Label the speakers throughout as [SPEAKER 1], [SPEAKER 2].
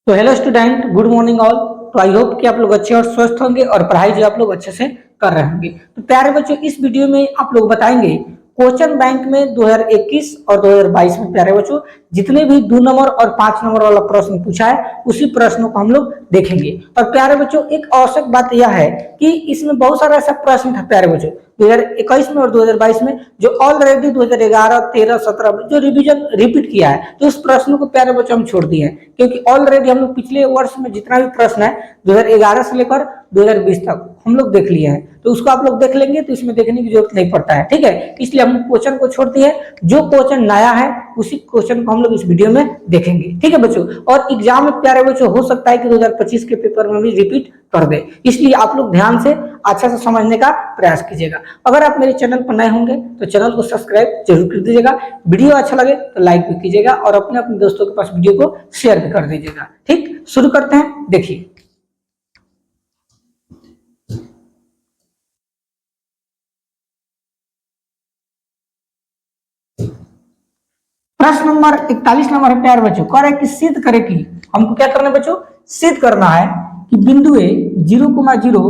[SPEAKER 1] तो hello student, good morning all. तो I hope कि आप लोग अच्छे और स्वस्थ होंगे और पढ़ाई जो आप लोग अच्छे से कर रहे होंगे। तो प्यारे बच्चों, इस वीडियो में आप लोग बताएंगे क्वेश्चन बैंक में 2021 और 2022 में प्यारे बच्चों जितने भी 2 नंबर और 5 नंबर वाला प्रश्न पूछा है उसी प्रश्नों को हम लोग देखेंगे। और प्यारे बच्चों, एक आवश्यक बात यह है कि इसमें बहुत सारा ऐसा प्रश्न था प्यारे बच्चों 2021 में और 2022 में जो ऑलरेडी 2011, 13, 17 में जो रिवीजन रिपीट किया है, तो उस प्रश्न को प्यारे बच्चों हम छोड़ दिए हैं, क्योंकि ऑलरेडी हम लोग पिछले वर्ष में जितना भी प्रश्न है 2011 से लेकर 2020 तक हम लोग देख लिए हैं, तो उसको आप लोग देख लेंगे तो इसमें देखने की जरूरत नहीं पड़ता है। ठीक है, इसलिए हम क्वेश्चन को छोड़ दिए, जो क्वेश्चन नया है उसी क्वेश्चन को हम लोग इस वीडियो में देखेंगे। ठीक है बच्चों, और एग्जाम में प्यारे बच्चों हो सकता है कि 2025 के पेपर में भी रिपीट कर दे, इसलिए आप लोग ध्यान से अच्छा से समझने का प्रयास कीजिएगा। अगर आप मेरे चैनल पर नए होंगे तो चैनल को सब्सक्राइब जरूर कर दीजिएगा, वीडियो अच्छा लगे तो लाइक भी कीजिएगा और अपने अपने दोस्तों के पास वीडियो को शेयर भी कर दीजिएगा। ठीक, शुरू करते हैं। देखिए, प्रश्न नंबर 41 नंबर है प्यारे बच्चों, कह रहे कि सिद्ध करे कि, हमको क्या करना है बच्चों, सिद्ध करना है कि बिंदु ए 0,0,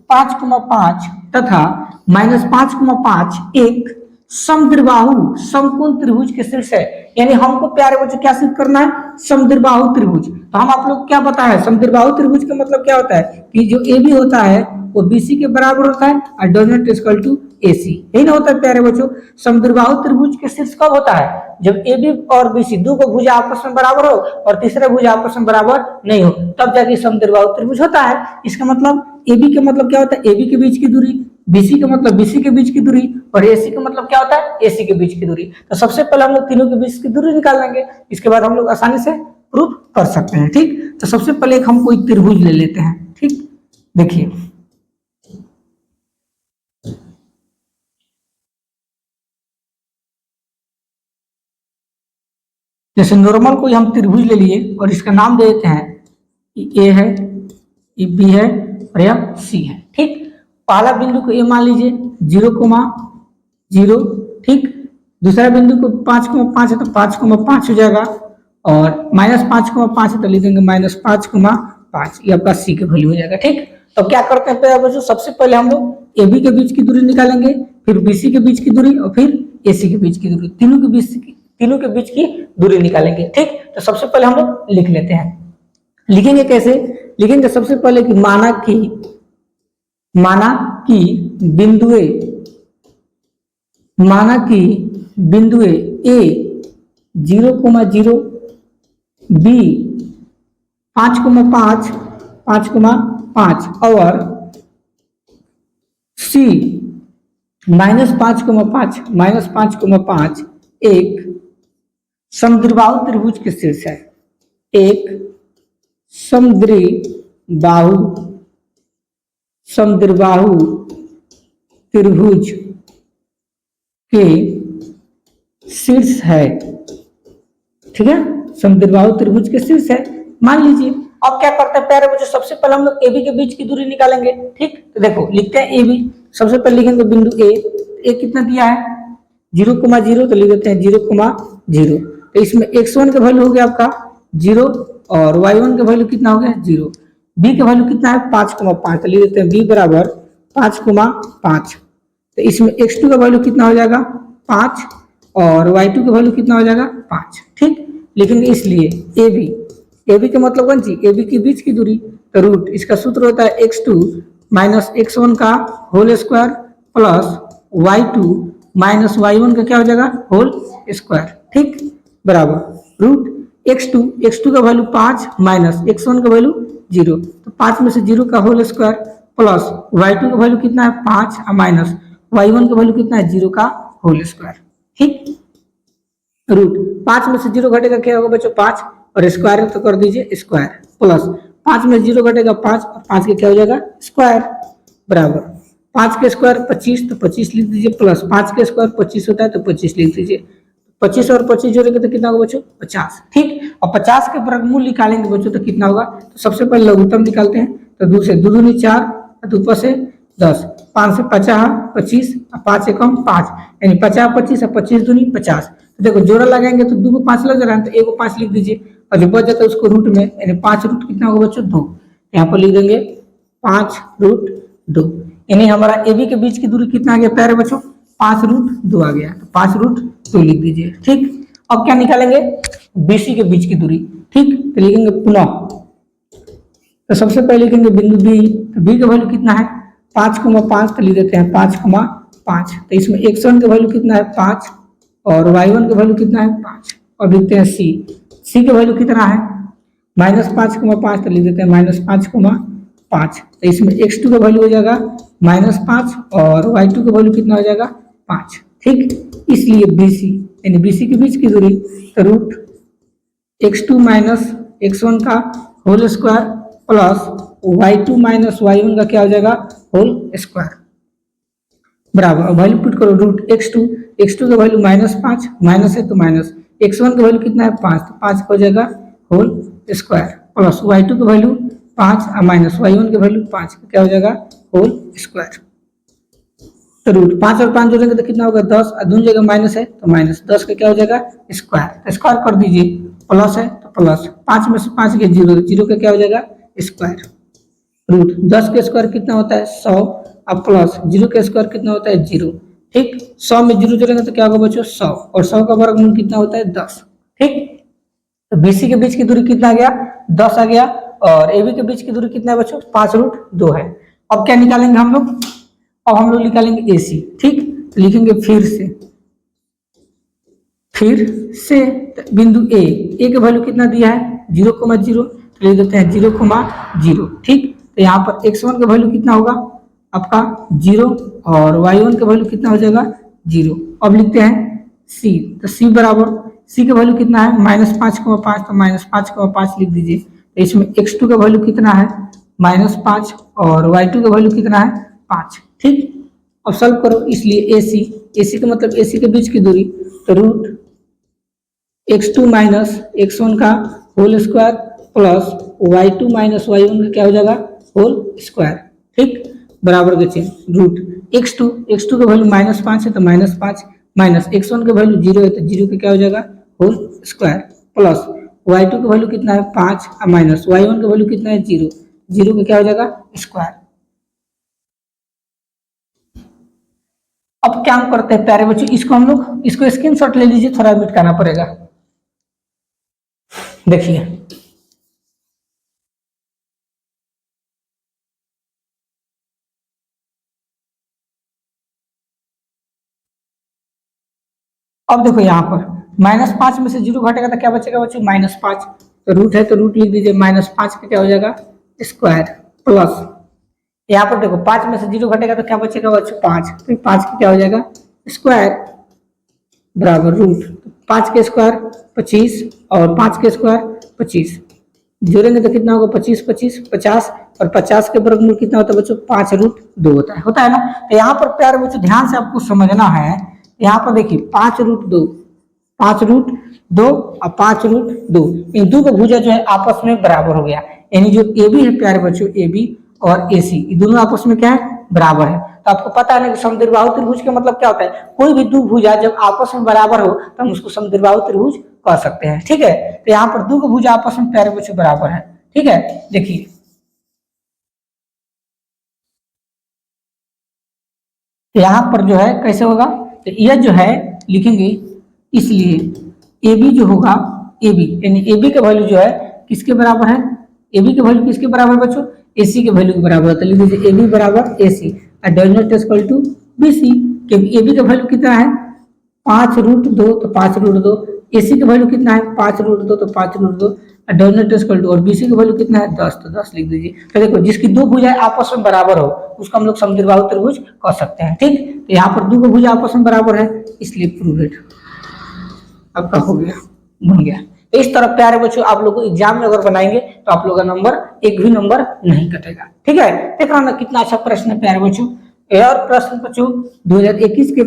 [SPEAKER 1] 5,5 तथा -5,5 एक समद्विबाहु समकोण त्रिभुज के शीर्ष है। यानी हमको प्यारे बच्चों क्या सिद्ध करना है, समद्विबाहु त्रिभुज। तो हम आप लोग क्या पता है, समद्विबाहु त्रिभुज का मतलब क्या होता है कि जो ए बी होता है वो बीसी के बराबर होता है और does not equal to AC, यही ना होता है प्यारे बच्चों। समद्विबाहु त्रिभुज के शीर्ष कब होता है, जब ए बी और बीसी दो को भुजा आपस में बराबर हो और तीसरा भुजा आपस में बराबर नहीं हो, तब जाके समद्विबाहु त्रिभुज होता है। इसका मतलब ए बी का मतलब क्या होता है, ए बी के बीच की दूरी, बीसी का मतलब बीसी के बीच की दूरी, और एसी का मतलब क्या होता है, एसी के बीच की दूरी। तो सबसे पहले हम लोग तीनों के बीच की दूरी निकाल लेंगे, इसके बाद हम लोग आसानी से प्रूफ कर सकते हैं। ठीक, तो सबसे पहले एक हम कोई त्रिभुज ले लेते हैं। ठीक, देखिए जैसे नॉर्मल कोई हम त्रिभुज ले लिए और इसका नाम दे देते हैं, ए है, ये बी है और यह सी है। ठीक, पहला बिंदु को ए मान लीजिए 0,0। ठीक, दूसरा बिंदु को 5,5 है तो 5,5 हो जाएगा, और -5,5 है तो लिख देंगे -5,5, ये आपका सी के वैल्यू हो जाएगा। ठीक, तो क्या करते हैं बच्चों, सबसे पहले हम लोग ए बी के बीच की दूरी निकालेंगे, फिर बीसी के बीच की दूरी और फिर एसी के बीच की दूरी, तीनों के बीच की दूरी निकालेंगे। ठीक, तो सबसे पहले हम लोग लिख लेते हैं। लिखेंगे कैसे, लिखेंगे सबसे पहले कि माना कि बिंदु ए 0,0, बी 5,5 और सी -5,5 एक समद्विबाहु त्रिभुज के शीर्ष है। एक समद्विबाहु त्रिभुज के शीर्ष है। ठीक है, समद्विबाहु त्रिभुज के शीर्ष है मान लीजिए। अब क्या करते हैं प्यारे बच्चों, सबसे पहले हम लोग ए बी के बीच की दूरी निकालेंगे। ठीक, तो देखो लिखते हैं ए बी, सबसे पहले लिखेंगे बिंदु ए कितना दिया है 0,0, तो लिख देते हैं 0,0। तो इसमें x1 का वैल्यू हो गया आपका 0 और y1 का वैल्यू कितना हो गया 0, b का वैल्यू कितना है 5,5, तो लिख देते हैं b बराबर 5,5। तो इसमें x2 का वैल्यू कितना हो जाएगा 5 और y2 का वैल्यू कितना हो जाएगा 5। ठीक, लेकिन इसलिए ए बी का मतलब कौन सी, ए बी के बीच की दूरी, तो रूट इसका सूत्र होता है x2 माइनस x1 का whole square plus y2 minus y1 का क्या हो जाएगा होल स्क्वायर। ठीक, बराबर रूट x2 का वैल्यू 5 माइनस x1 का वैल्यू 0, तो 5 में से 0 का होल स्क्वायर प्लस y2 का वैल्यू कितना है 5 माइनस y1 का वैल्यू कितना है 0 का होल स्क्वायर। ठीक, रूट 5 में से 0 घटेगा क्या होगा बच्चों 5, और स्क्वायर तो कर दीजिए स्क्वायर, प्लस 5 में 0 घटेगा 5 और 5 के क्या हो जाएगा स्क्वायर, बराबर 5 के स्क्वायर 25, तो 25 लिख दीजिए, प्लस 5 के स्क्वायर 25 होता है तो 25 लिख दीजिए। 25 और 25 जोड़ेंगे तो कितना होगा बच्चों 50। ठीक, और 50 के वर्गमूल निकालेंगे बच्चों तो कितना होगा, तो सबसे पहले लघुत्तम निकालते हैं, तो 2 से 2 दूनी 4, तो ऊपर से 10, 5 से 50 25 और 5 से कम 5, यानी 50 25 और 25 दूनी 50। तो देखो जोड़ा लगाएंगे तो 2 को 5 लग रहा है, तो 1 को 5 लिख दीजिए, और जो बच जाता है उसको रूट में, यानी 5 रूट कितना होगा बच्चों 2, यहाँ पर लिख देंगे 5 रूट 2, यानी हमारा ए बी के बीच की दूरी कितना आ गया प्यारे बच्चों 5 रूट 2 आ गया, तो 5 रूट 2 लिख दीजिए। ठीक, अब क्या निकालेंगे बीसी के बीच की दूरी। ठीक, तो लिखेंगे पुनः, तो सबसे पहले लिखेंगे बिंदु बी, तो बी का वैल्यू कितना है 5,5, तो लिख देते हैं 5,5, तो इसमें x1 का वैल्यू कितना है 5 और y1 का वैल्यू कितना है 5, और लिखते हैं सी का वैल्यू कितना है -5,5, तो लिख देते हैं -5,5, तो इसमें x2 का वैल्यू हो जाएगा -5 और y2 का वैल्यू कितना हो जाएगा 5। ठीक, इसलिए BC यानी BC के बीच की दूरी, तो रूट x2 माइनस x1 का whole square plus y2 minus y1 का क्या हो जाएगा होल स्क्वायर बराबर, वैल्यू पुट करो रूट x2 का वैल्यू -5, माइनस है तो माइनस, x1 का वैल्यू कितना है 5, तो 5 का हो जाएगा होल स्क्वायर प्लस y2 का वैल्यू 5 और माइनस y1 का वैल्यू 5, क्या हो जाएगा होल स्क्वायर। तो रूट 5 और 5 जोड़ेंगे तो कितना होगा 10, और दोनों जगह माइनस है तो माइनस, 10 का क्या हो जाएगा स्क्वायर, तो स्क्वायर कर दीजिए, प्लस है तो प्लस, 5 में से 5 के 0 का क्या हो जाएगा स्क्वायर, रूट 10 का स्क्वायर कितना होता है 100, अब प्लस 0 का स्क्वायर कितना होता है 0। ठीक, 100 में 0 जोड़ेंगे तो क्या होगा बच्चों 100, और 100 का वर्गमूल कितना होता है 10। ठीक, तो बीसी के बीच की दूरी कितना आ गया 10 आ गया, और एबी के बीच की दूरी कितना है बच्चों 5 रूट 2 है। अब क्या निकालेंगे हम लोग, अब हम लोग निकालेंगे एसी। ठीक, तो लिखेंगे फिर से बिंदु ए का वैल्यू कितना दिया है 0,0, तो लिख देते हैं 0,0। ठीक, तो यहाँ पर x1 का वैल्यू कितना होगा आपका 0 और y1 का वैल्यू कितना हो जाएगा 0। अब लिखते हैं c, तो c बराबर, c का वैल्यू कितना है -5,5, तो -5,5 लिख दीजिए, तो इसमें x2 का वैल्यू कितना है -5 और y2 का वैल्यू कितना है 5। ठीक, अब सॉल्व करो, इसलिए AC का मतलब AC के बीच की दूरी, तो रूट x2 माइनस x1 का whole square plus y2 minus y1 का क्या हो जाएगा होल स्क्वायर। ठीक, बराबर के चिन्ह, रूट x2 का वैल्यू -5 है तो -5, माइनस x1 का वैल्यू 0 है तो 0 का क्या हो जाएगा होल स्क्वायर, प्लस y2 का वैल्यू कितना है 5 और माइनस y1 का वैल्यू कितना है 0 का क्या हो जाएगा स्क्वायर। अब क्या हम करते हैं प्यारे बच्चों, इसको हम लोग इसको स्क्रीनशॉट ले लीजिए, थोड़ा मिटाना पड़ेगा। देखिए अब देखो यहाँ पर -5 में से 0 घटेगा तो क्या बचेगा बच्चों -5, तो रूट है तो रूट लिख दीजिए, -5 का क्या हो जाएगा स्क्वायर, प्लस यहाँ पर देखो 5 में से 0 घटेगा तो क्या बचेगा बच्चों 5, तो 5 का क्या हो जाएगा स्क्वायर बराबर रूट 5 के स्क्वायर 25 और 5 के स्क्वायर 25, जोड़ेंगे तो कितना होगा 25 50, और 50 के वर्गमूल कितना होता है बच्चों 5 रूट 2 होता है ना। तो यहाँ पर प्यारे बच्चों ध्यान से आपको समझना है, यहाँ पर देखिए 5 रूट 2 और 5 रूट 2, इन दो का भुजा जो है आपस में बराबर हो गया, यानी जो ए बी है प्यारे बच्चों ए बी और ए सी ये दोनों आपस में क्या है बराबर है। तो आपको पता है ना कि समद्विबाहु त्रिभुज का मतलब क्या होता है, कोई भी दो भुजा जब आपस में बराबर हो तो हम उसको समद्विबाहु त्रिभुज कह सकते हैं। ठीक है, तो यहाँ पर दो भुजा आपस में प्यारे बच्चों बराबर है। ठीक है, देखिए यहाँ पर जो है कैसे होगा, तो यह जो है लिखेंगे, इसलिए ए बी जो होगा ए बी यानी ए बी का वैल्यू जो है किसके बराबर है, ए बी का वैल्यू किसके बराबर बच्चों AC के वैल्यू के बराबर, तो लिख दीजिए ए बी बराबर AC और does not equal to BC, क्योंकि ए बी का वैल्यू कितना है 5 रूट 2 तो 5 रूट 2, AC का वैल्यू कितना है 5 रूट 2 तो 5 रूट 2 और डज नॉट इक्वल टू, और BC का वैल्यू कितना है 10 तो 10 लिख दीजिए। तो देखो जिसकी दो भुजाएं आपस में बराबर हो उसको हम लोग समद्विबाहु त्रिभुज कह सकते हैं। ठीक, तो यहाँ पर दो भुजा आपस में बराबर है इसलिए प्रूव्ड आपका हो गया, बन गया। तो इस तरह प्यारे बच्चों आप लोग को एग्जाम में अगर बनाएंगे तो आप लोग का नंबर एक भी नंबर नहीं कटेगा। ठीक है, देख रहा ना कितना अच्छा प्रश्न है प्यारे बच्चों, और प्रश्न बच्चों 2021 के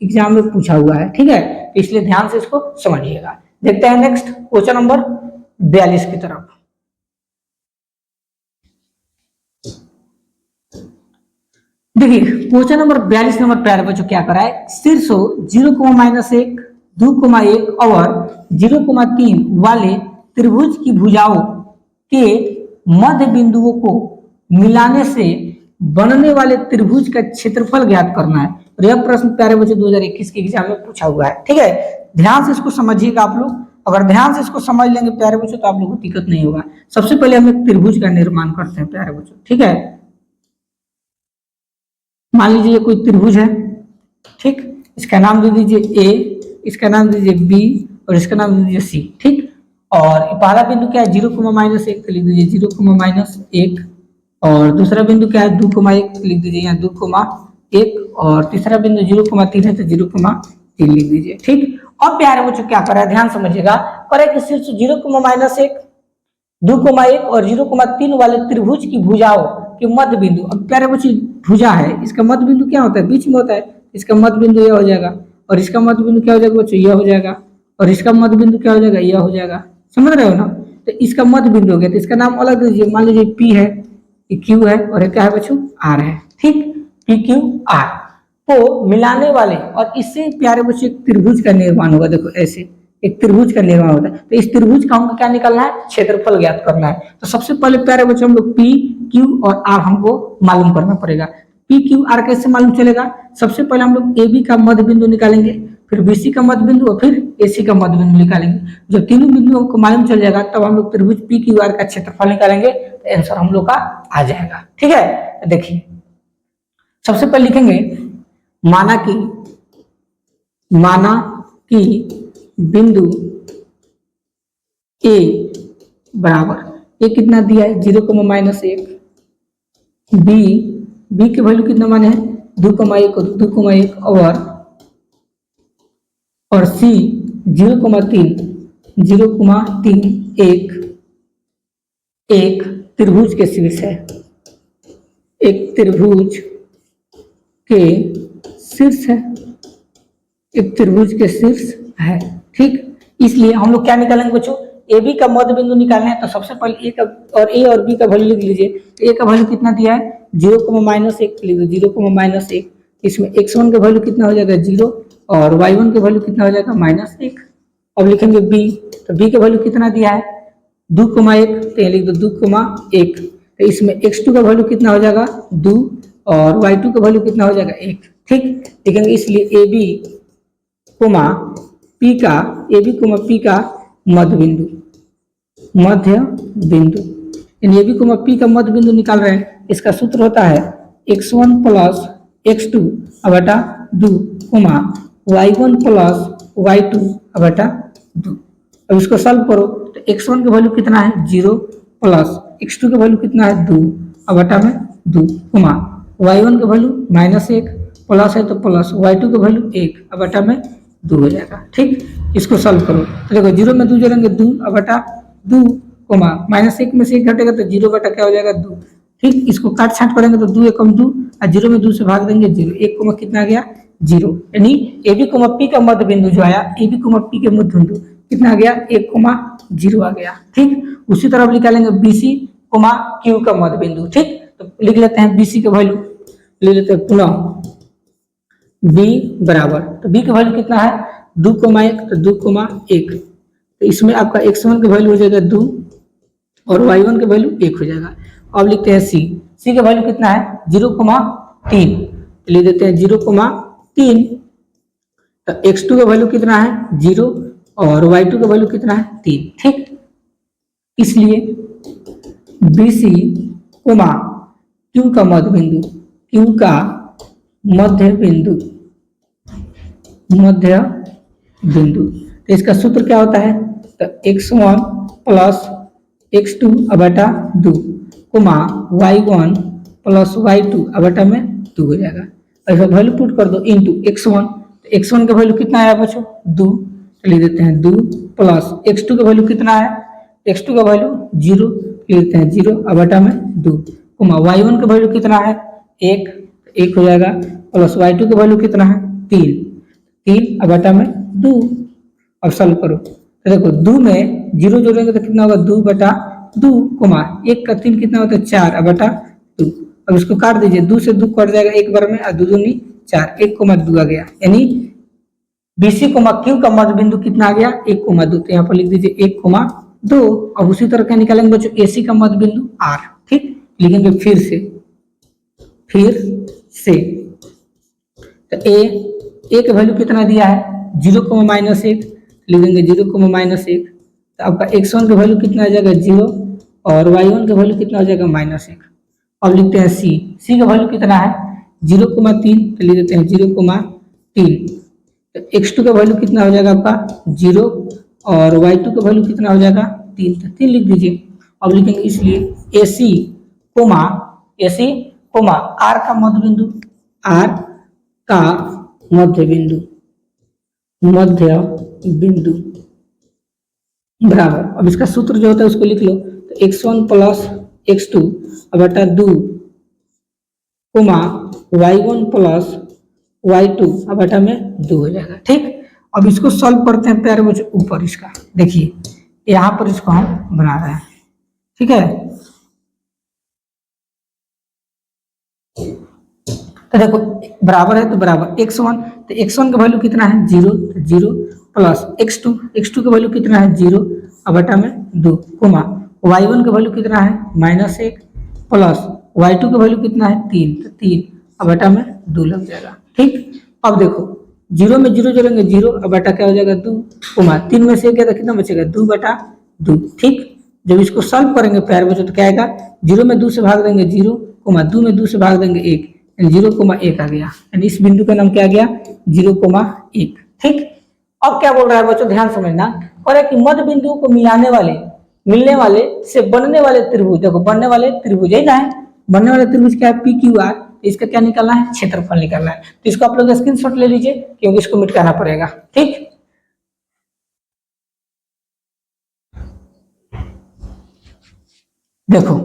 [SPEAKER 1] एग्जाम में पूछा हुआ है। ठीक है, तो इसलिए ध्यान से इसको समझिएगा। देखते हैं नेक्स्ट क्वेश्चन नंबर 42 की तरफ। देखिए क्वेश्चन नंबर 42 नंबर प्यारे बच्चों क्या करा है, शीर्षों 0,-1, 2,1 और 0,3 वाले त्रिभुज की भुजाओं के मध्य बिंदुओं को मिलाने से बनने वाले त्रिभुज का क्षेत्रफल ज्ञात करना है। और यह प्रश्न प्यारे बच्चों 2021 के एग्जाम में पूछा हुआ है। ठीक है, ध्यान से इसको समझिएगा आप लोग। अगर ध्यान से इसको समझ लेंगे प्यारे बच्चों तो आप लोगों को दिक्कत नहीं होगा। सबसे पहले हम एक त्रिभुज का निर्माण करते हैं प्यारे बच्चों। ठीक है, मान लीजिए कोई त्रिभुज है, ठीक, इसका नाम दे दीजिए ए, इसका नाम दे दीजिए बी और इसका नाम दे दीजिए सी। ठीक, और पहला बिंदु क्या है 0,-1 लिख दीजिए 0,-1, और दूसरा बिंदु क्या है 2,1 लिख दीजिए यहाँ 2,1, और तीसरा बिंदु 0,3 है तो 0,3 लिख दीजिए। ठीक, और प्यारे बच्चों क्या करें, ध्यान समझिएगा, करे कि शीर्ष 0,-1, 2,1 और 0,3 वाले त्रिभुज की भुजाओं के मध्य बिंदु। अब प्यारे बच्चों भुजा है, इसका मध्य बिंदु क्या होता है, बीच में होता है, इसका मध्य बिंदु यह हो जाएगा, और इसका मध्य बिंदु क्या हो जाएगा बच्चों, यह हो जाएगा, और इसका मध्य बिंदु क्या हो जाएगा, यह हो जाएगा। समझ रहे हो ना, तो इसका मध्य बिंदु हो गया, तो इसका नाम अलग दीजिए, मान लीजिए पी है, ये क्यू है, और ये क्या है बच्चों, आर है। ठीक, पी क्यू आर को मिलाने वाले, और इससे प्यारे बच्चों एक त्रिभुज का निर्माण होगा। देखो ऐसे एक त्रिभुज का निर्माण होता है, तो इस त्रिभुज का हमको क्या निकालना है, क्षेत्रफल ज्ञात करना है। तो सबसे पहले प्यारे बच्चों हम लोग पी क्यू और आर हमको मालूम करना पड़ेगा। पी क्यू आर कैसे मालूम चलेगा, सबसे पहले हम लोग ए बी का मध्य बिंदु निकालेंगे, फिर बीसी का मध्य बिंदु और फिर एसी का मध्य बिंदु निकालेंगे। जब तीनों बिंदुओं को मालूम चल जाएगा तब हम लोग त्रिभुज पी क्यू आर का क्षेत्रफल निकालेंगे, तो आंसर हम लोग का आ जाएगा। ठीक है, देखिए सबसे पहले लिखेंगे माना कि बिंदु ए बराबर, ए कितना दिया है 0,-1, बी के वैल्यू कितना माने हैं 2,1 और सी 0,3 एक त्रिभुज के शीर्ष है, एक त्रिभुज के शीर्ष है, एक त्रिभुज के शीर्ष है। ठीक, इसलिए हम लोग क्या निकालेंगे बच्चों, ए बी का मध्य बिंदु निकालना है, तो सबसे पहले ए और बी का वैल्यू लिख लीजिए। ए का वैल्यू कितना दिया है 0,-1 लिख दो 0,-1, इसमें x1 का वैल्यू कितना हो जाएगा 0 और y1 का वैल्यू कितना हो जाएगा -1। अब लिखेंगे बी, तो बी का वैल्यू कितना दिया है 2,1, तो लिख दो 2,1, तो इसमें x2 का वैल्यू कितना हो जाएगा 2 और y2 का वैल्यू कितना हो जाएगा 1। ठीक, लिखेंगे इसलिए ए बी पी का मध्य बिंदु यानी ए बी पी का मध्य बिंदु निकाल रहे हैं। इसका सूत्र होता है x1 + x2 बटा 2, y1 + y2 बटा 2। अब इसको सॉल्व करो, तो x1 का वैल्यू कितना है 0 प्लस x2 का वैल्यू कितना है 2 बटा में 2, y1 का वैल्यू -1 प्लस है तो प्लस, y2 का वैल्यू 1 बटा में 2 हो जाएगा। ठीक, इसको सॉल्व करो, तो देखो 0 में 2 जोड़ेंगे 2 बटा 2, -1 में से 1 घटेगा तो 0 बटा क्या हो जाएगा 2। ठीक, इसको काट छाट करेंगे तो 2 एकम 2 और 0 में 2 से भाग देंगे 0, 1 कोमा कितना आ गया 0, यानी ए बी पी का मध्य बिंदु जो आया, ए बी पी के मध्य बिंदु कितना आ गया 1,0 आ गया। ठीक, उसी तरह निकालेंगे बी सी क्यू का मध्य बिंदु। ठीक, तो लिख लेते हैं बी सी का वैल्यू, ले लेते हैं पुनः बी बराबर, तो बी का वैल्यू कितना है 2,1 तो 2,1, तो इसमें आपका x1 का वैल्यू हो जाएगा 2 और y1 का वैल्यू 1 हो जाएगा। अब लिखते हैं सी का वैल्यू कितना है 0,3, ले देते हैं 0,3, तो x2 का वैल्यू कितना है 0 और y2 का वैल्यू कितना है 3। ठीक, इसलिए BC क्यू का मध्य बिंदु, तो इसका सूत्र क्या होता है, तो x1 + x2 बटा 2, y1 + y2 बटा में 2 हो जाएगा। ऐसा वैल्यू पुट कर दो इनटू x1, तो x1 का वैल्यू कितना आया बच्चों 2, ले देते हैं 2 प्लस x2 का वैल्यू कितना है, x2 का वैल्यू 0, ले लेते हैं 0 बटा में 2, y1 का वैल्यू कितना है 1 हो जाएगा, प्लस y2 का वैल्यू कितना है 3 बटा में 2। अब सॉल्व करो, तो देखो 2 में 0 जोड़ेंगे तो कितना होगा 2 बटा 2, 1 का 3 कितना होता है 4 बटा 2। अब इसको काट दीजिए, 2 से 2 कट जाएगा एक बार में, और 2 दूनी 4, 1,2 आ गया, यानी BC क्यू का मध्य बिंदु कितना आ गया 1,2, तो यहाँ पर लिख दीजिए 1,2। 2। अब उसी तरह क्या निकालेंगे बच्चों, AC का मध्य बिंदु R। ठीक, लिखेंगे फिर से तो ए का वैल्यू कितना दिया है 0, -1, लिखेंगे 0, -1। तो आपका x1 का वैल्यू कितना आ जाएगा 0 और y1 का वैल्यू कितना हो जाएगा -1। अब लिखते हैं सी का वैल्यू कितना है 0,3, तो लिख देते हैं 0,3। तो x2 का वैल्यू कितना हो जाएगा आपका 0 और y2 का वैल्यू कितना हो जाएगा 3, तो 3 लिख दीजिए। अब लिखेंगे इसलिए AC, R का मध्य बिंदु, R का मध्य बिंदु बराबर। अब इसका सूत्र जो होता है उसको लिख लो, तो x1 प्लस x2 बटा 2 y1 प्लस y2 बटा में 2 हो जाएगा। ठीक, अब इसको सॉल्व करते हैं प्यारे बच्चों। ऊपर इसका देखिए, यहाँ पर इसको हम बना रहे हैं। ठीक है, तो देखो बराबर है तो बराबर x1, तो x1 का वैल्यू कितना है 0, तो 0 प्लस x2 का वैल्यू कितना है 0 बटा में 2 y1 का वैल्यू कितना है -1 प्लस y2 का वैल्यू कितना है 3, तो 3 बटा में 2 लग जाएगा। ठीक, अब देखो 0 में 0 जोड़ेंगे 0 बटा क्या हो जाएगा 2 3 में से क्या था कितना बचेगा 2 बटा 2। ठीक, जब इसको सॉल्व करेंगे प्यारे बच्चों तो क्या आएगा 0 में 2 से भाग देंगे 0, 2 में 2 से भाग देंगे 1, 0,1 आ गया। यानी इस बिंदु का नाम क्या आ गया 0,1। ठीक, अब क्या बोल रहा है बच्चों, ध्यान समझना। और है कि मध्य बिंदुओं को मिलने वाले से बनने वाले त्रिभुज, देखो बनने वाले त्रिभुज यही ना है, बनने वाले त्रिभुज क्या है PQR, इसका क्या निकालना है क्षेत्रफल निकालना है। तो इसको आप लोग स्क्रीनशॉट ले लीजिए क्योंकि इसको मिटाना पड़ेगा। ठीक, देखो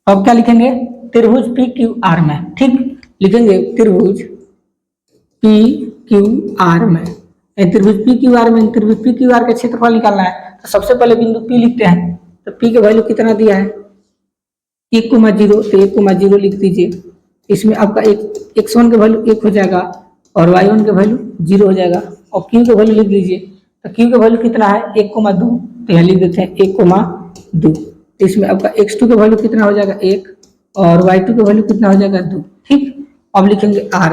[SPEAKER 1] अब क्या लिखेंगे त्रिभुज PQR में। ठीक, लिखेंगे त्रिभुज PQR में, त्रिभुज PQR में त्रिभुज PQR का क्षेत्रफल निकालना है। तो सबसे पहले बिंदु P लिखते हैं, तो P का वैल्यू कितना दिया है 1,0, तो 1,0 लिख दीजिए। इसमें आपका x1 का वैल्यू 1 हो जाएगा और y1 का वैल्यू 0 हो जाएगा। और Q का वैल्यू लिख दीजिए, तो Q का वैल्यू कितना है 1,2, तो यहाँ लिख देते हैं 1,2। इसमें आपका x2 का वैल्यू कितना हो जाएगा 1 और y2 का वैल्यू कितना हो जाएगा 2। ठीक, अब लिखेंगे R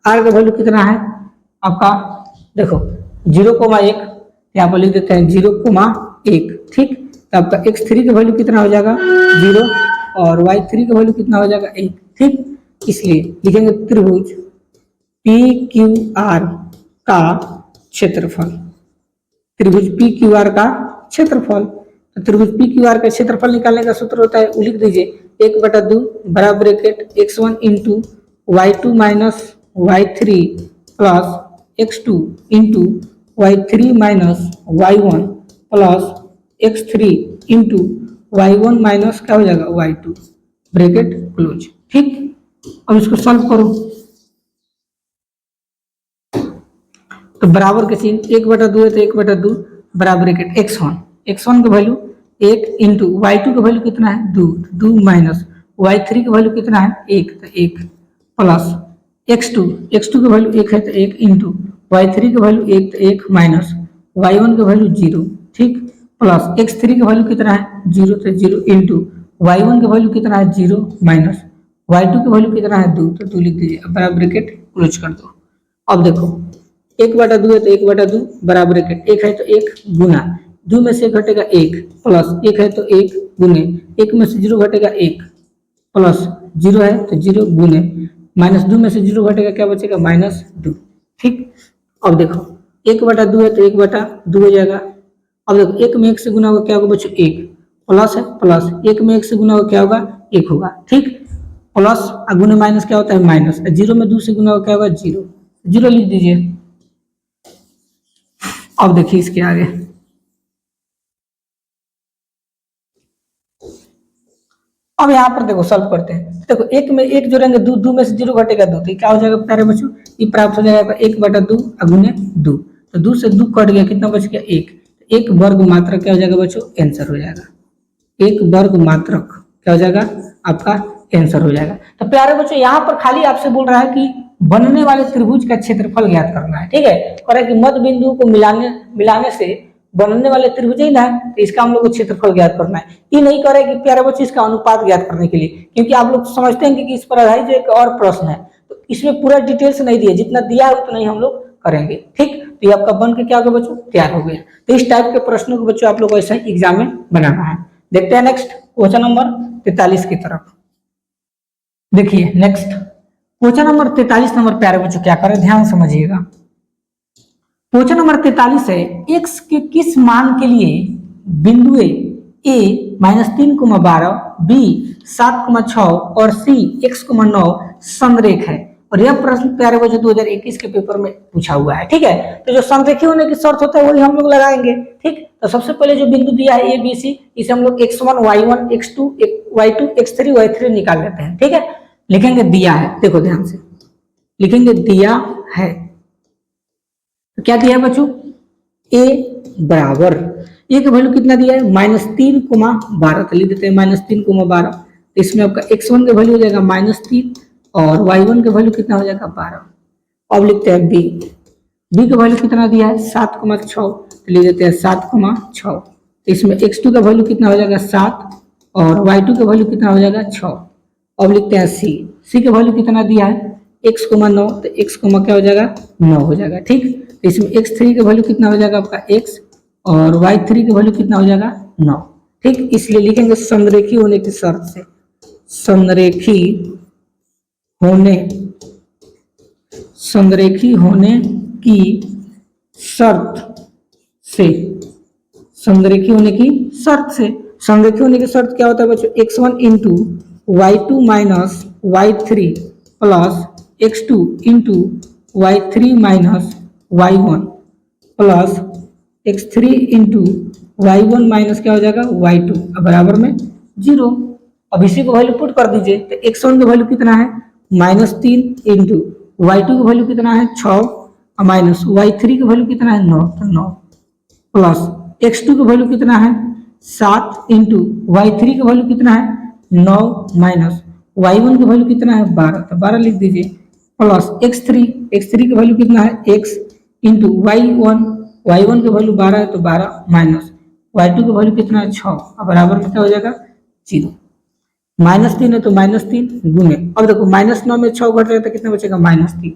[SPEAKER 1] का वैल्यू कितना है आपका, देखो 0,1, यहाँ पर लिख देते हैं 0,1। ठीक, तो आपका x3 का वैल्यू कितना हो जाएगा 0 और y3 का वैल्यू कितना हो जाएगा 1। ठीक, इसलिए लिखेंगे त्रिभुज PQR का क्षेत्रफल, त्रिभुज PQR का क्षेत्रफल। तो त्रिभुज PQR का क्षेत्रफल निकालने का सूत्र होता है, लिख दीजिए 1/2 बराबर bracket x1 into y2 minus y3 plus x2 into y3 minus y1 plus x3 into y1 minus क्या हो जाएगा y2, ब्रैकेट क्लोज। ठीक, अब इसको सॉल्व करो, तो बराबर के चिन्ह 1/2 है तो 1/2 बराबर ब्रैकेट x1 का वैल्यू 1 इंटू y2 का वैल्यू कितना है 2 माइनस y3 का वैल्यू कितना है 1, तो 1 प्लस x2 का वैल्यू 1 है तो 1 इंटू y3 का वैल्यू 1, तो 1 माइनस y1 का वैल्यू 0। ठीक, प्लस x3 का वैल्यू कितना है 0, तो 0 इंटू y1 का वैल्यू कितना है 0 माइनस y2 का वैल्यू कितना है 2, तो 2 लिख दीजिए। अब बराबर ब्रैकेट क्लोज कर दो। अब देखो 1/2 है तो 1/2 बराबर ब्रैकेट 1 है तो 1 गुना 2 में से घटेगा 1 प्लस 1 है तो 1 गुने 1 में से 0 घटेगा 1 प्लस 0 है तो 0 गुने माइनस 2 में से 0 घटेगा क्या बचेगा -2। ठीक, अब देखो 1/2 है तो 1/2 हो जाएगा। अब देखो 1 में 1 से गुना होगा क्या होगा बच्चों 1 प्लस है प्लस 1 में 1 से गुना होगा क्या होगा 1 होगा। ठीक, प्लस गुने माइनस क्या होता है माइनस, 0 में 2 से गुना होगा क्या होगा 0 लिख दीजिए। अब देखिए इसके आगे अब यहाँ पर देखो सॉल्व करते हैं। देखो 1 में 1 जोड़ेंगे 2 में से 0 घटेगा 2, तो क्या हो जाएगा प्यारे बच्चों ये प्राप्त हो जाएगा 1/2 गुने 2, तो 2 से 2 कट गया कितना बच गया 1, एक वर्ग मात्रक क्या हो जाएगा बच्चों, आंसर हो जाएगा। एक वर्ग मात्रक क्या हो जाएगा आपका आंसर हो जाएगा। तो प्यारे बच्चों यहाँ पर खाली आपसे बोल रहा है कि बनने वाले त्रिभुज का क्षेत्रफल ज्ञात करना है, ठीक है। और है कि मध्य बिंदुओं को मिलाने से बनने वाले त्रिभुज ही ना है, तो इसका हम लोग को क्षेत्रफल ज्ञात करना है। ये नहीं करे कि प्यारे बच्चों इसका अनुपात ज्ञात करने के लिए, क्योंकि आप लोग समझते हैं कि इस पर आधारित एक और प्रश्न है, तो इसमें पूरा डिटेल्स नहीं दिया, जितना दिया है उतना ही हम लोग करेंगे, ठीक। तो ये आपका बन के क्या हो गया बच्चों, तैयार हो गया। तो इस टाइप के प्रश्नों को बच्चों आप लोग को ऐसा एग्जाम में बनाना है। देखते हैं नेक्स्ट क्वेश्चन नंबर 43 की तरफ। देखिए नेक्स्ट क्वेश्चन नंबर 43 नंबर प्यारे बच्चों क्या करें, ध्यान समझिएगा। क्वेश्चन नंबर 43 है, x के किस मान के लिए बिंदु a -3,12, b 7,6 और c x,9 संरेख है। और यह प्रश्न प्यारे बच्चों 2021 के पेपर में पूछा हुआ है, ठीक है। तो जो संरेखी होने की शर्त होता है वही हम लोग लगाएंगे, ठीक। तो सबसे पहले जो बिंदु दिया है ABC, इसे हम लोग x1 y1 x2 y2 x3 y3 निकाल लेते हैं, ठीक है। लिखेंगे दिया है, देखो ध्यान से लिखेंगे दिया है। तो क्या दिया है बच्चों, a बराबर a का वैल्यू कितना दिया है -3,12, तो लिख देते हैं -3,12। इसमें आपका x1 का वैल्यू हो जाएगा -3 और y1 का वैल्यू कितना हो जाएगा 12। अब लिखते हैं b का वैल्यू कितना दिया है 7,6, तो लिख देते हैं 7,6। इसमें x2 का वैल्यू कितना हो जाएगा 7 और y2 का वैल्यू कितना हो जाएगा 6। अब लिखते हैं c का वैल्यू कितना दिया है x,9, तो x, क्या हो जाएगा 9 हो जाएगा, ठीक। तो इसमें x3 का वैल्यू कितना हो जाएगा आपका x और y3 का वैल्यू कितना हो जाएगा 9, ठीक। इसलिए लिखेंगे संरेखी होने की शर्त से, संरेखी होने की शर्त से, संरेखी होने की शर्त से। संरेखी होने की शर्त क्या होता है बच्चों, x1 into y2 minus y3 plus x2 into y3 minus y1 plus x3 into y1 minus क्या हो जाएगा y2 बराबर में 0। अब इसी को वैल्यू पुट कर दीजिए, तो x1 का वैल्यू कितना है -3 इंटू y2 का वैल्यू कितना है 6 और माइनस y3 का वैल्यू कितना है 9, तो 9 प्लस x2 का वैल्यू कितना है 7 इंटू y3 का वैल्यू कितना है 9 माइनस y1 का वैल्यू कितना है 12, तो 12 लिख दीजिए प्लस x3 का वैल्यू कितना है x इंटू y1 का वैल्यू 12 है तो 12 माइनस y2 का वैल्यू कितना है 6 और बराबर में क्या हो जाएगा 0। -3 है तो -3 गुने, अब देखो -9 में 6 घट जाएगा तो कितना बचेगा -3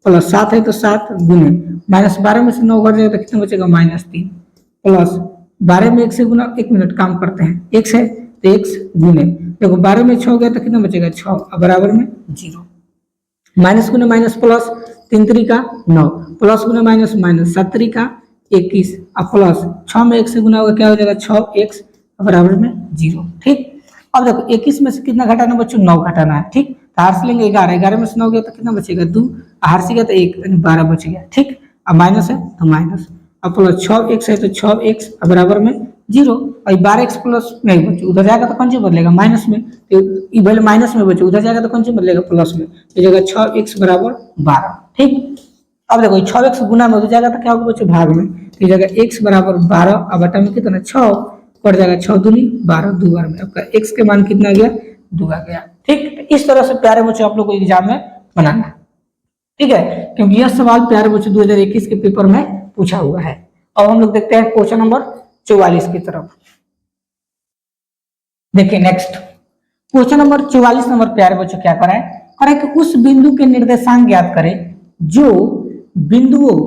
[SPEAKER 1] प्लस 7 है तो 7 गुने, -12 में से 9 घट जाएगा तो कितना बचेगा -3 प्लस 12 में 1 से गुना, 1 मिनट काम करते हैं, x है तो x गुने, देखो 12 में 6 हो गया तो कितना बचेगा 6 और बराबर में 0। माइनस गुने माइनस प्लस 3 3 का 9 प्लस गुने माइनस माइनस 7 3 का 21 और प्लस 6 में 1 से गुना होगा क्या हो जाएगा 6x बराबर में 0, ठीक। अब देखो 21 में से कितना घटाना बच्चों 9 घटाना है, ठीक। तो हार से लेंगे 11 में से 9 गया तो कितना बचेगा 2, हार से गया तो 1 यानी 12 बच गया, ठीक। अब माइनस है तो माइनस, अब प्लस 6x है तो 6x बराबर में 0 और 12x प्लस में बच्चों उधर जाएगा तो कौन सी बदलेगा माइनस में, तो ये वैल्यू माइनस में बच्चों उधर जाएगा तो कौन सी बदलेगा प्लस में, तो जगह 6x बराबर 12, ठीक। अब देखो 6x गुना में उधर जाएगा तो क्या होगा बच्चों भाग में, तो जगह x बराबर 12 और बटा में कितना 6 पड़ जाएगा 6 दूनी 12 2 बार में आपका x के मान कितना गया 2 आ गया, ठीक। इस तरह से प्यारे बच्चों आप लोग को एग्जाम में बनाना है, ठीक है, क्योंकि यह सवाल प्यारे बच्चों 2021 के पेपर में पूछा हुआ है। अब हम लोग देखते हैं क्वेश्चन नंबर 44 की तरफ। देखिए नेक्स्ट क्वेश्चन नंबर 44 नंबर प्यारे बच्चों क्या करें कि उस बिंदु के निर्देशांक ज्ञात करें जो बिंदुओं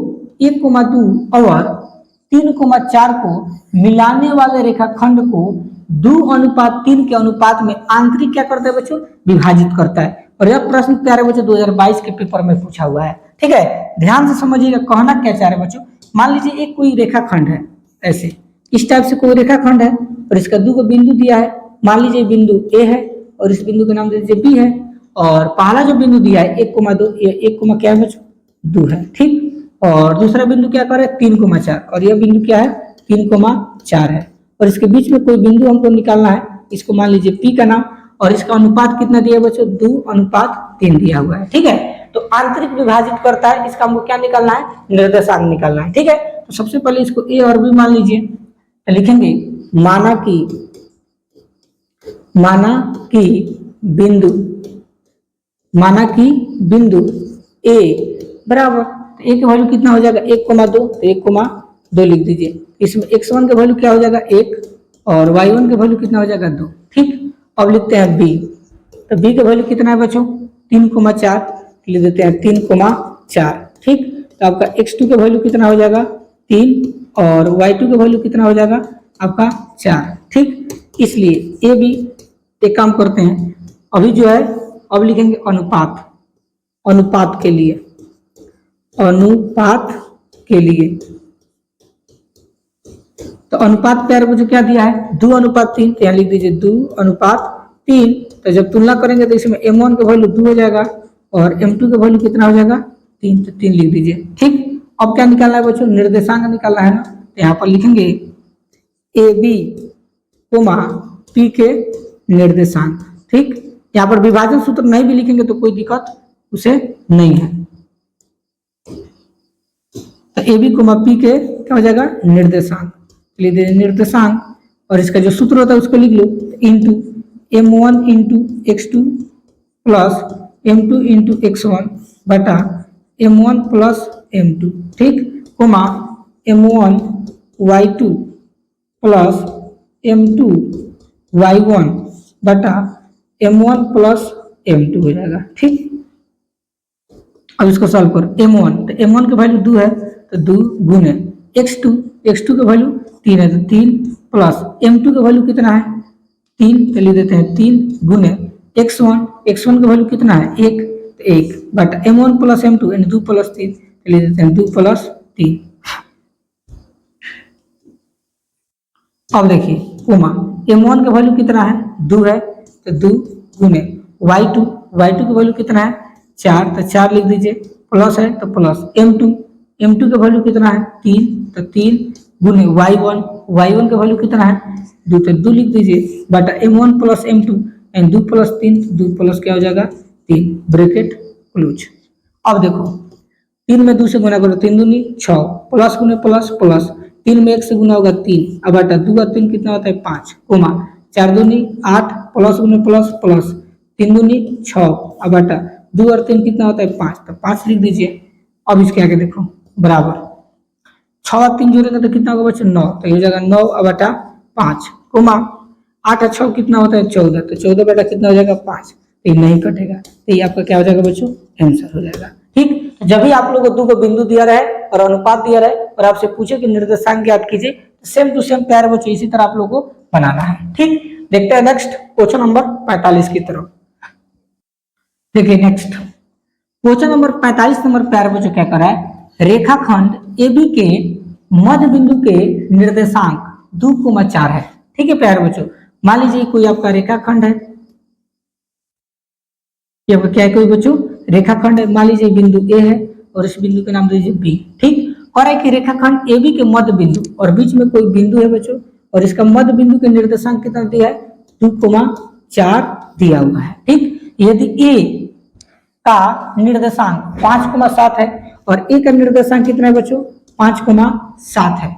[SPEAKER 1] 1,2 और 3,4 को मिलाने वाले रेखाखंड को 2:3 के अनुपात में आंतरिक क्या करता है बच्चों विभाजित करता है। और यह प्रश्न प्यारे बच्चों 2022 के पेपर में पूछा हुआ है, ठीक है। ध्यान से समझिएगा, कहना क्या चाह रहे बच्चों, मान लीजिए एक कोई रेखाखंड है, ऐसे इस टाइप से कोई रेखाखंड है और इसका 2 बिंदु दिया है, मान लीजिए बिंदु ए है और इस बिंदु का नाम दे दीजिए बी है, और पहला जो बिंदु दिया है 1,2 1, क्या है बच्चों 2 है, ठीक। और दूसरा बिंदु क्या करे 3,4 और यह बिंदु क्या है 3,4 है, और इसके बीच में कोई बिंदु हमको निकालना है, इसको मान लीजिए पी का नाम, और इसका अनुपात कितना दिया बच्चों 2:3 दिया हुआ है, ठीक है। तो आंतरिक विभाजित करता है, इसका हमको क्या निकालना है, निर्देशांक निकालना है। ठीक है, तो सबसे पहले इसको ए और बी मान लीजिए, तो लिखेंगे माना कि बिंदु ए बराबर, तो ए का वैल्यू कितना हो जाएगा 1,2, तो 1,2 लिख दीजिए। इसमें x1 का वैल्यू क्या हो जाएगा 1 और y1 का वैल्यू कितना हो जाएगा 2। ठीक, अब लिखते हैं b, तो b का वैल्यू कितना है बच्चों 3,4, लिख देते हैं 3,4। ठीक, तो आपका x2 का वैल्यू कितना हो जाएगा 3 और y2 का वैल्यू कितना हो जाएगा आपका 4। ठीक, इसलिए ए बी एक काम करते हैं, अभी जो है अब लिखेंगे अनुपात के लिए तो अनुपात प्यार मुझे क्या दिया है 2:3, तो यहाँ लिख दीजिए 2:3। तो जब तुलना करेंगे तो इसमें m1 का वैल्यू 2 हो जाएगा और m2 का वैल्यू कितना हो जाएगा 3, तो 3 लिख दीजिए। ठीक, अब क्या निकालना है बच्चों, निर्देशांक निकालना है ना, तो यहाँ पर लिखेंगे ए बी पी के निर्देशांक। ठीक, यहाँ पर विभाजन सूत्र नहीं भी लिखेंगे तो कोई दिक्कत उसे नहीं है, तो ए बी पी के क्या हो जाएगा निर्देशांक, लिख दीजिए निर्देशांक, और इसका जो सूत्र होता है उसको लिख लो, into m1 into x2 plus m2 into x1 बटा m1 प्लस m2। ठीक, coma m1 y2 plus m2 y1 बटा m1 प्लस m2 हो जाएगा। ठीक, अब इसको सॉल्व करो, m1 तो m1 का वैल्यू 2 है तो 2 गुने x2 का वैल्यू 3 है तो 3 प्लस m2 का वैल्यू कितना है 3, तो लिख देते हैं 3 गुने x1 का वैल्यू कितना है 1, तो 1 बटा m1 प्लस m2 यानी 2 प्लस 3, तो लिख देते हैं 2 प्लस 3। अब देखिए कोमा m1 का वैल्यू कितना है 2 है तो 2 गुने y2 का वैल्यू कितना है 4, तो 4 लिख दीजिए, प्लस है तो प्लस m2 का वैल्यू कितना है 3, तो 3 गुने y1 का वैल्यू कितना है 2, तो 2 लिख दीजिए बटा m1 plus m2 and 2 plus 3, 2 plus क्या हो जाएगा 3, ब्रैकेट क्लोज। अब देखो 3 में 2 से गुना करो, 3 दूनी 6, प्लस गुने प्लस प्लस, 3 में 1 से गुना होगा 3, अब बटा 2 और 3 कितना होता है 5, कोमा 4 दूनी 8, प्लस गुने प्लस प्लस, 3 दूनी 6, अब बटा 2 और 3 कितना होता है 5, तो 5 लिख दीजिए। अब इसके आगे देखो बराबर 6 और 3 जोड़ेंगे तो कितना होगा बच्चों 9, तो ये हो जाएगा 9 बटा 5, कोमा 8 और 6 कितना होता है 14, तो 14 बटा कितना हो जाएगा 5, तो ये नहीं कटेगा, तो ये आपका क्या हो जाएगा बच्चों आंसर हो जाएगा। ठीक, तो जब भी आप लोगों को 2 को बिंदु दिया रहे और अनुपात दिया रहे और आपसे पूछे कि निर्देशांक ज्ञात कीजिए, सेम टू सेम प्यारे बच्चों इसी तरह आप लोगों को बनाना है। ठीक, देखते हैं नेक्स्ट क्वेश्चन नंबर 45 की तरफ। देखिए नेक्स्ट क्वेश्चन नंबर 45 नंबर प्यारे बच्चों क्या कर रहा है, रेखाखंड AB के मध्य बिंदु के निर्देशांक 2,4 है। ठीक है प्यारे बच्चों, मान लीजिए कोई आपका रेखाखंड है, ये आपका क्या है कोई बच्चों रेखाखंड है, मान लीजिए बिंदु A है और इस बिंदु का नाम दीजिए B। ठीक, और है कि रेखाखंड AB के मध्य बिंदु और बीच में कोई बिंदु है बच्चों और इसका मध्य बिंदु के निर्देशांक कितना दिया है 2,4 दिया हुआ है। ठीक, यदि A का निर्देशांक 5,7 है और A का निर्देशांक कितना है बच्चों 5,7 है,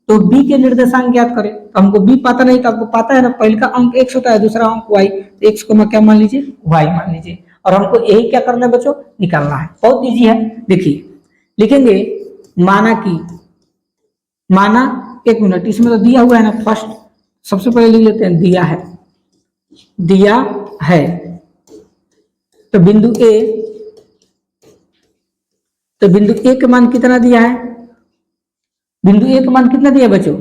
[SPEAKER 1] तो B के निर्देशांक ज्ञात करें, तो हमको B पता नहीं, तो आपको पता है ना पहले का अंक x होता है दूसरा अंक y, तो x को क्या मान लीजिए y मान लीजिए, और हमको यही क्या करना है बच्चों निकालना है, बहुत इजी है। देखिए लिखेंगे माना 1 मिनट, इसमें तो दिया हुआ है ना, फर्स्ट सबसे पहले लिख लेते हैं दिया है, तो बिंदु A का मान कितना दिया है, बिंदु A का मान कितना दिया है बच्चों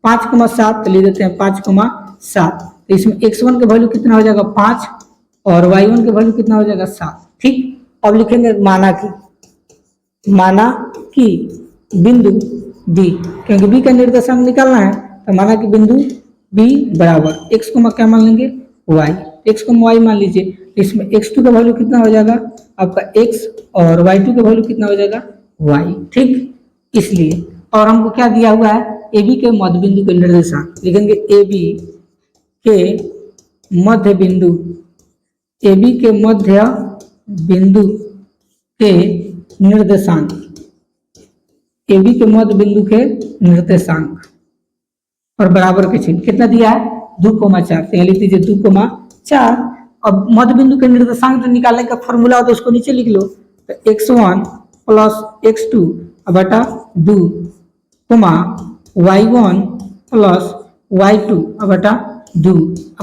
[SPEAKER 1] 5,7, तो लिख देते हैं 5,7, तो इसमें x1 का वैल्यू कितना हो जाएगा 5 और y1 का वैल्यू कितना हो जाएगा 7। ठीक, अब लिखेंगे माना कि बिंदु B, क्योंकि B का निर्देशांक निकालना है, तो माना कि बिंदु B बराबर x को क्या मान लेंगे y, x को y मान लीजिए, इसमें x2 का वैल्यू कितना हो जाएगा आपका x और y2 का वैल्यू कितना हो जाएगा y। ठीक, इसलिए और हमको क्या दिया हुआ है AB के मध्य बिंदु के निर्देशांक, लिखेंगे AB के मध्य बिंदु के निर्देशांक, ए बी के मध्य बिंदु के निर्देशांक और बराबर के चिन्ह कितना दिया है 2,4, तो लिख दीजिए 2,4। अब मध्य बिंदु के निर्देशांक जो निकालने का फॉर्मूला हो तो उसको नीचे लिख लो, तो x1 प्लस x2 बटा 2 y1 प्लस y2 बटा 2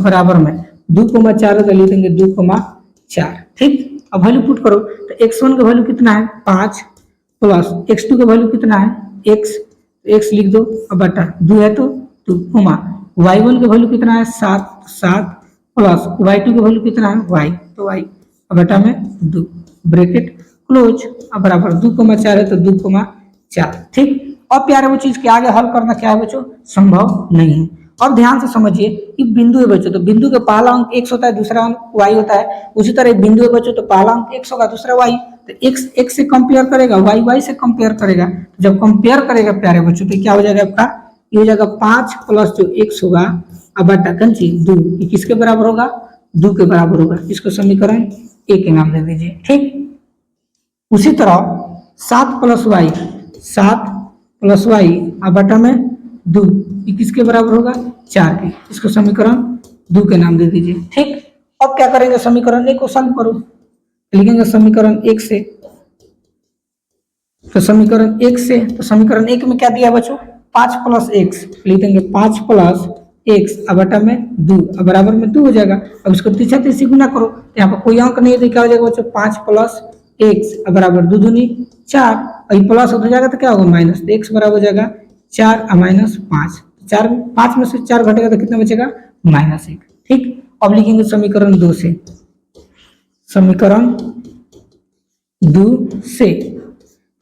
[SPEAKER 1] बराबर में 2,4 तो लिख देंगे 2,4। ठीक, अब वैल्यू पुट करो, तो x1 का वैल्यू कितना है 5 प्लस x2 का वैल्यू कितना है x लिख दो, अब बटा 2 है तो 2 y1 का वैल्यू कितना है 7 प्लस y2 का वैल्यू कितना है y, तो y बटा में 2 ब्रैकेट क्लोज, अब बराबर 2,4 है तो 2,4। ठीक, अब प्यारे वो चीज के आगे हल करना क्या है बच्चों संभव नहीं है। और ध्यान से समझिए कि बिंदु है बच्चों, तो बिंदु का पहला अंक x होता है, दूसरा अंक y होता है। उसी तरह बिंदु है बच्चों, तो पहला अंक x होगा, दूसरा y, तो x से कंपेयर करेगा, y से कंपेयर करेगा। जब कंपेयर करेगा प्यारे बच्चों तो क्या हो जाएगा आपका, ये हो जाएगा 5 प्लस जो x होगा अब बटा कंची 2, ये किसके बराबर होगा 2 के बराबर होगा। इसको समीकरण a के नाम दे दीजिए। ठीक, उसी तरह 7 प्लस y अब बटा में 2, ये किसके बराबर होगा 4 के, इसको समीकरण 2 के नाम दे दीजिए। ठीक, अब क्या करेंगे समीकरण 1 को सॉल्व करो, लिखेंगे समीकरण 1 से, तो समीकरण 1 से, तो समीकरण 1 में क्या दिया बच्चों 5 प्लस x, लिख देंगे 5 प्लस x अब बटा में 2 अब बराबर में 2 हो जाएगा। अब इसको तीसरा तीसरी गुना करो, तो यहाँ पर कोई अंक नहीं है तो क्या हो जाएगा बच्चों 5 प्लस x अब बराबर 2 दूनी 4, और ये प्लस हो जाएगा तो क्या होगा माइनस, तो x बराबर हो जाएगा 4 माइनस 5, 5 में से 4 घटेगा तो कितना बचेगा -1। ठीक, अब लिखेंगे समीकरण 2 से, समीकरण 2 से,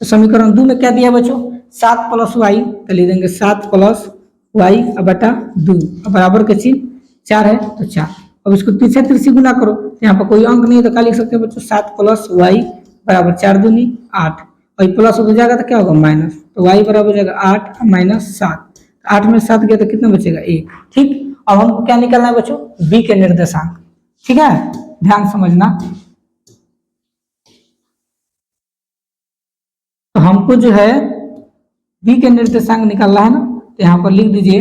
[SPEAKER 1] तो समीकरण 2 में क्या दिया बच्चों 7 प्लस y, तो लिख देंगे 7 प्लस y अब बटा 2 अब बराबर के चिन्ह 4 है तो 4। अब इसको तीसरे तीसरी गुना करो, तो यहाँ पर कोई अंक नहीं है तो क्या लिख सकते हैं बच्चों 7 प्लस y बराबर 4 दूनी 8, और प्लस हो जाएगा तो क्या होगा माइनस, तो y बराबर हो जाएगा 8 माइनस 7, 8 में 7 गया तो कितना बचेगा 1। ठीक, अब हमको क्या निकालना है बच्चों b के निर्देशांक। ठीक है, ध्यान समझना, तो हमको जो है b के निर्देशांक निकालना है ना, तो यहाँ पर लिख दीजिए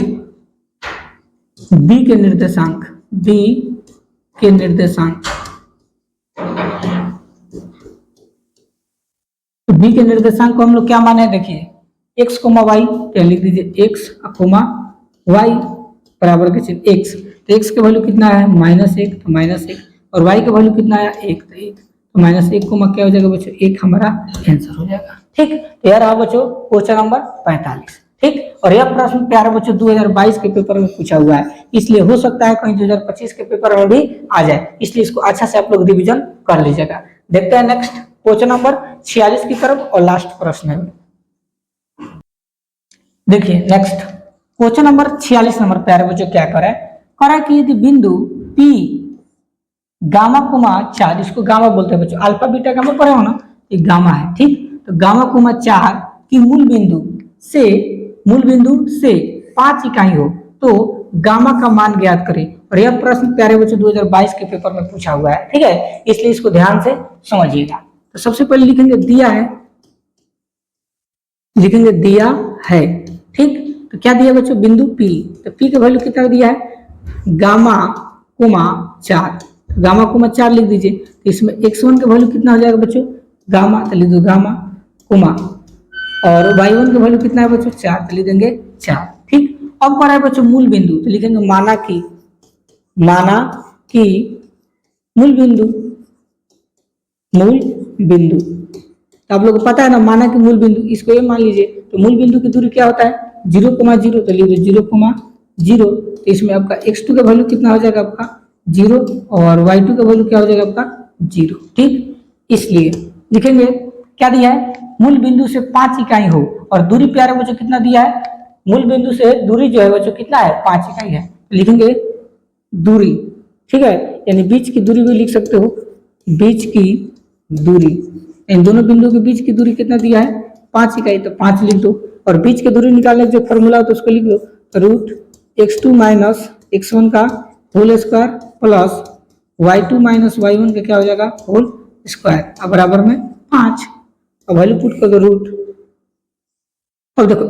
[SPEAKER 1] b के निर्देशांक, b के निर्देशांक, तो b के निर्देशांक को हम लोग क्या माने देखिए x, y, तो लिख दीजिए x, y बराबर के चिन्ह x, तो x का वैल्यू कितना है -1 तो -1, और y का वैल्यू कितना है 1 तो 1, तो -1 क्या हो जाएगा बच्चों 1 हमारा आंसर हो जाएगा। ठीक, तो यह रहा बच्चों क्वेश्चन नंबर 45। ठीक, और यह प्रश्न प्यारे बच्चों 2022 के पेपर में पूछा हुआ है, इसलिए हो सकता है कहीं 2025 के पेपर में भी आ जाए, इसलिए इसको अच्छा से आप लोग रिवीजन कर लीजिएगा। देखते हैं नेक्स्ट क्वेश्चन नंबर 46 की तरफ, और लास्ट प्रश्न है। देखिए नेक्स्ट क्वेश्चन नंबर 46 नंबर प्यारे बच्चों क्या करा कि यदि बिंदु P गामा कोमा 4, इसको गामा बोलते हैं बच्चों, अल्फा बीटा गामा पढ़े हो ना, ये गामा है। ठीक, तो गामा कोमा 4 की मूल बिंदु से 5 इकाई हो तो गामा का मान ज्ञात करें। और यह प्रश्न प्यारे बच्चों 2022 के पेपर में पूछा हुआ है। ठीक है, इसलिए इसको ध्यान से समझिएगा। तो सबसे पहले लिखेंगे दिया है, लिखेंगे दिया है। ठीक, तो क्या दिया बच्चों बिंदु P, तो P का वैल्यू कितना दिया है गामा कोमा 4, गामा कोमा 4 लिख दीजिए। तो इसमें x1 का वैल्यू कितना हो जाएगा बच्चों गामा, तो लिख दो गामा कोमा, और y1 का वैल्यू कितना है बच्चों 4, तो लिख देंगे 4। ठीक, अब पढ़ा है बच्चों मूल बिंदु, तो लिखेंगे माना कि मूल बिंदु, तो आप लोगों को पता है ना माना कि मूल बिंदु, इसको ये मान लीजिए। तो मूल बिंदु की दूरी क्या होता है 0,0, तो लीजिए 0,0, तो इसमें आपका x2 का वैल्यू कितना हो जाएगा आपका 0, और y2 का वैल्यू क्या हो जाएगा आपका 0। ठीक, इसलिए लिखेंगे क्या दिया है मूल बिंदु से 5 इकाई हो, और दूरी प्यारे बच्चों कितना दिया है मूल बिंदु से दूरी जो है बच्चों कितना है 5 इकाई है, लिखेंगे दूरी। ठीक है, यानी बीच की दूरी भी लिख सकते हो, बीच की दूरी, इन दोनों बिंदुओं के बीच की दूरी कितना दिया है 5 इकाई, तो 5 लिख दो। और बीच की दूरी निकालने का जो फॉर्मूला हो तो उसको लिख लो, √x2 माइनस x1 का whole square plus y2 minus y1 का क्या हो जाएगा होल स्क्वायर, अब बराबर में 5। अब वैल्यू पुट कर दो रूट। अब देखो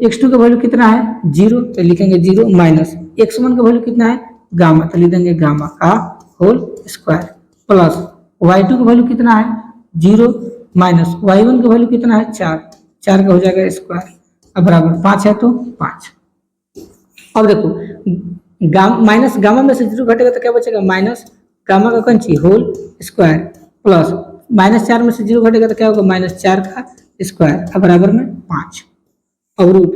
[SPEAKER 1] x2 का वैल्यू कितना है 0, तो लिखेंगे 0 माइनस x1 का वैल्यू कितना है गामा, तो लिख देंगे गामा का होल स्क्वायर प्लस y2 का वैल्यू कितना है 0 माइनस y1 का वैल्यू कितना है 4 का हो जाएगा स्क्वायर, अब बराबर 5 है तो 5। अब देखो माइनस गामा में से 0 घटेगा तो क्या बचेगा माइनस गामा का कंची होल स्क्वायर प्लस -4 में से 0 घटेगा तो क्या होगा -4 का स्क्वायर, अब बराबर में 5। अब रूट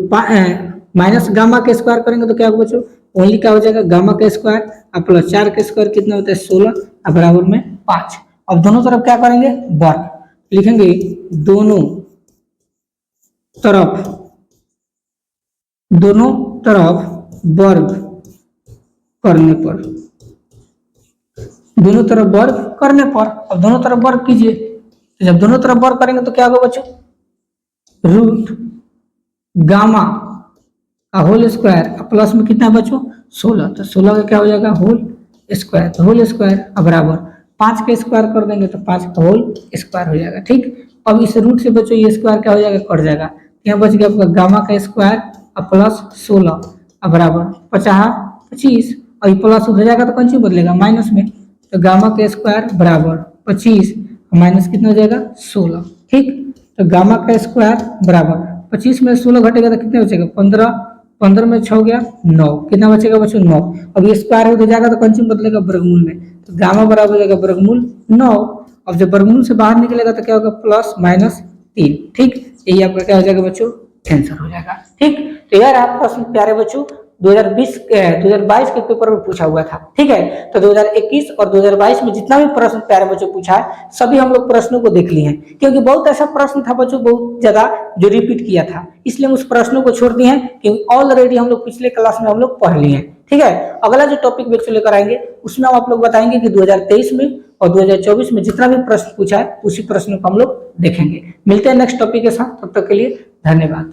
[SPEAKER 1] माइनस गामा के स्क्वायर करेंगे तो क्या होगा बच्चों ओनली क्या हो जाएगा गामा का स्क्वायर और प्लस 4 का स्क्वायर कितना होता है 16 और बराबर में 5। अब दोनों तरफ क्या करेंगे वर्ग, लिखेंगे दोनों तरफ वर्ग करने पर, दोनों तरफ वर्ग करने पर, अब दोनों तरफ वर्ग कीजिए, तो जब दोनों तरफ वर्ग करेंगे तो क्या होगा बच्चों रूट गामा का होल स्क्वायर प्लस में कितना बच्चों 16, तो 16 का क्या हो जाएगा होल स्क्वायर, तो होल स्क्वायर अब बराबर 5 का स्क्वायर कर देंगे तो 5 का होल स्क्वायर हो जाएगा। ठीक, अब इस रूट से बच्चों ये स्क्वायर क्या हो जाएगा कट जाएगा, यहाँ बच गया आपका गामा का स्क्वायर प्लस 16 अब बराबर 25 और प्लस हो जाएगा तो कौन सी बदलेगा माइनस में, तो गामा का स्क्वायर बराबर 25 माइनस कितना हो जाएगा 16। ठीक, तो गामा का स्क्वायर बराबर 25 में 16 घटेगा तो कितना बचेगा 15 में 6 गया 9, कितना बचेगा बच्चों 9। अब ये स्क्वायर हो जाएगा तो कौन सी बदलेगा वर्गमूल में, तो गामा बराबर हो जाएगा वर्गमूल 9। अब जब वर्गमूल से बाहर निकलेगा तो क्या होगा प्लस -3। ठीक, यही आपका क्या हो जाएगा बच्चों आंसर हो जाएगा। ठीक, तो यार आप प्रश्न प्यारे बच्चों 2022 के पेपर में पूछा हुआ था। ठीक है, तो 2021 और 2022 में जितना भी प्रश्न प्यारे बच्चों पूछा है सभी हम लोग प्रश्नों को देख लिए हैं, क्योंकि बहुत ऐसा प्रश्न था बच्चों बहुत ज्यादा जो रिपीट किया था, इसलिए हम उस प्रश्नों को छोड़ दिए हैं क्योंकि ऑलरेडी हम लोग पिछले क्लास में हम लोग पढ़ लिए हैं। ठीक है, अगला जो टॉपिक बच्चों लेकर आएंगे उसमें हम आप लोग बताएंगे कि 2023 में और 2024 में जितना भी प्रश्न पूछा है उसी प्रश्न को हम लोग देखेंगे। मिलते हैं नेक्स्ट टॉपिक के साथ, तब तक के लिए धन्यवाद।